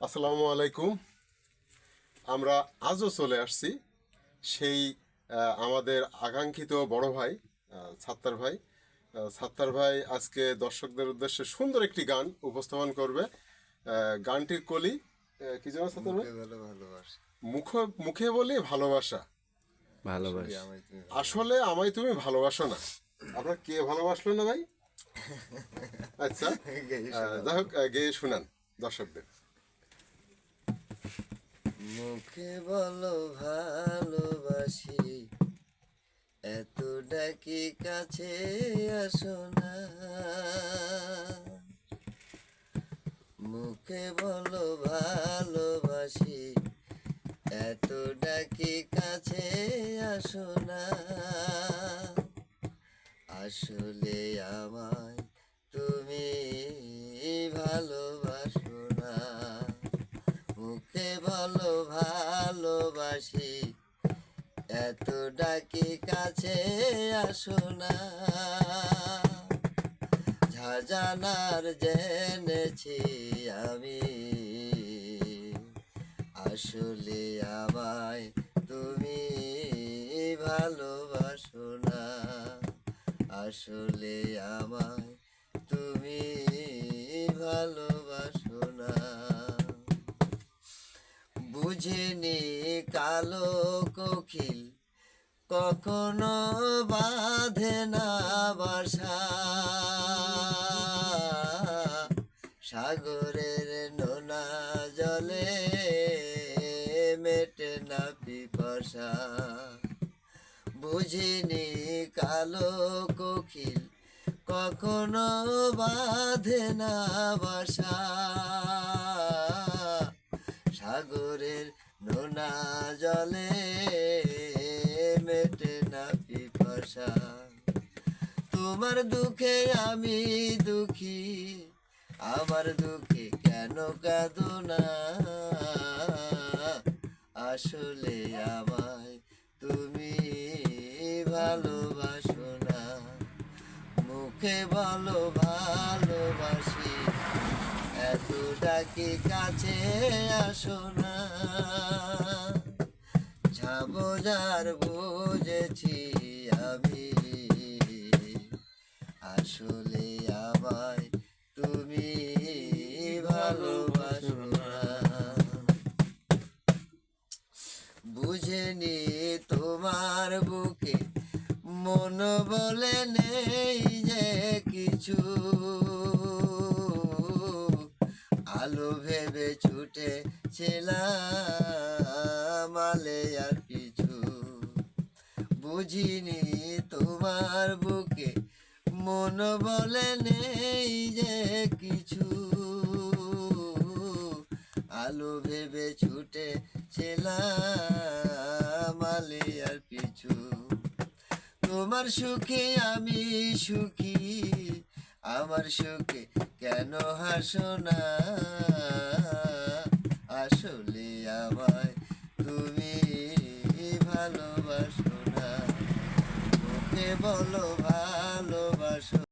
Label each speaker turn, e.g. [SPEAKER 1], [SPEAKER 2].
[SPEAKER 1] আসসালামু আলাইকুম। আমরা আজও চলে আসছি সেই আমাদের আকাঙ্ক্ষিত বড় ভাই সাত্তার ভাই আজকে দর্শকদের উদ্দেশ্যে সুন্দর একটি গান উপস্থাপন করবে। গানটির কলি কি যেন সাত্তার ভাই? মুখে মুখে বলি ভালোবাসা, আসলে আমায় তুমি ভালোবাসো না। আপনার কে ভালোবাসলো না ভাই? আচ্ছা, যাই হোক, গেয়ে শুনান দর্শকদের।
[SPEAKER 2] মুখে বলো ভালোবাসি, এত ডাকি কাছে আসো না। মুখে বলো ভালোবাসি, এত ডাকি কাছে আসো না। আসলে আমায় তুমি ভালোবাসো না। মুখে বলো ভালোবাসি, এত ডাকি কাছে আসো না। জানার জেনেছি আমি, আসলে আমায় তুমি ভালোবাসো না। আসলে আমায় তুমি ভালোবাসো না। বুঝিনি কালো কোকিল কখনো বাঁধে না বাসা, সাগরের নোনা জলে মেটে না পিপাসা। বুঝিনি কালো কোকিল কখনো বাঁধে না বাসা, সাগরের নোনা জলে মেটে না পিপাসা। তোমার দুঃখে আমি দুঃখী, আমার দুঃখে কেন কাঁদো না। আসলে আমায় তুমি ভালোবাসো না। মুখে বলো ভালোবাসি, এত ডাকি কাছে আসো না। ঝাঁঝার বুঝেছি আমি, আসলে আমায় তুমি ভালোবাসো না। বুঝেনি তোমার বুকে মন বলে নেই যে কিছু, আলো ভেবে ছুটে ছিলাম আলে আর পিছু। বুঝিনি তোমার বুকে মন বলে নেই যে কিছু, আলো ভেবে ছুটে ছিলাম আলে আর পিছু। তোমার সুখে আমি সুখী, আমার সুখে কেন হাসো না। আসলে আমায় তুমি ভালোবাসো না। মুখে বলো